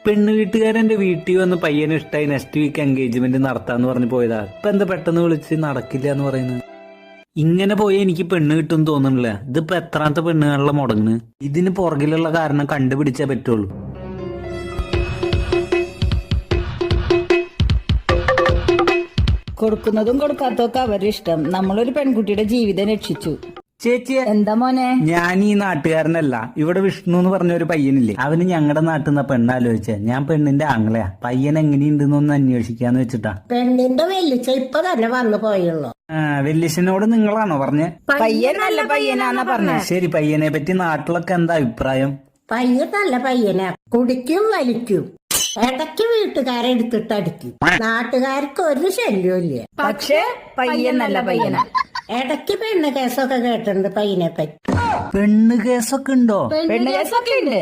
പെണ്ണ് വീട്ടുകാരെന്റെ വീട്ടിൽ വന്ന് പയ്യനെ ഇഷ്ടമായി നെക്സ്റ്റ് വീക്ക് എൻഗേജ്മെന്റ് നടത്താന്ന് പറഞ്ഞു പോയതാ. ഇപ്പൊ എന്താ പെട്ടെന്ന് വിളിച്ച് നടക്കില്ല എന്ന് പറയുന്നത്? ഇങ്ങനെ പോയി എനിക്ക് പെണ്ണ് കിട്ടും തോന്നുന്നില്ല. ഇതിപ്പോ എത്രാമത്തെ പെണ്ണുകളിലെ മുടങ്ങണ്? ഇതിന് പുറകിലുള്ള കാരണം കണ്ടുപിടിച്ചേ പറ്റുള്ളൂ. കൊടുക്കുന്നതും കൊടുക്കാത്തതൊക്കെ അവരുടെ ഇഷ്ടം. നമ്മളൊരു പെൺകുട്ടിയുടെ ജീവിതം രക്ഷിച്ചു. ചേച്ചി, എന്താ മോനെ? ഞാൻ ഈ നാട്ടുകാരനല്ല. ഇവിടെ വിഷ്ണു എന്ന് പറഞ്ഞ ഒരു പയ്യനില്ലേ, അവന് ഞങ്ങളുടെ നാട്ടിൽ നിന്ന് പെണ്ണാലോചിച്ച. ഞാൻ പെണ്ണിന്റെ ആങ്ങളെയാ. പയ്യൻ എങ്ങനെയുണ്ടെന്നൊന്ന് അന്വേഷിക്കാന്ന് വെച്ചിട്ടാ. പെണ്ണിന്റെ വെല്ലിച്ച ഇപ്പൊ തന്നെ വന്നു പോയുള്ളൂ. വെല്ലിശനോട് നിങ്ങളാണോ പറഞ്ഞേ? പയ്യൻ നല്ല പയ്യനാന്നാ പറഞ്ഞ. ശരി, പയ്യനെ പറ്റി നാട്ടിലൊക്കെ എന്താ അഭിപ്രായം? പയ്യൻ നല്ല പയ്യനാ. കുടിക്കും വലിക്കും, ഇടയ്ക്ക് വീട്ടുകാരെടുത്തിട്ട് അടിക്കും. നാട്ടുകാർക്ക് ഒരു ശല്യമില്ല. പക്ഷേ പയ്യൻ നല്ല പയ്യനാ. ഇടയ്ക്ക് പെണ്ണ് കേസൊക്കെ കേട്ടിട്ടുണ്ട് പയ്യനെ പറ്റി. പെണ്ണ് കേസൊക്കെ ഉണ്ടോ? പെണ്ണ് കേസൊക്കെ ഉണ്ട്.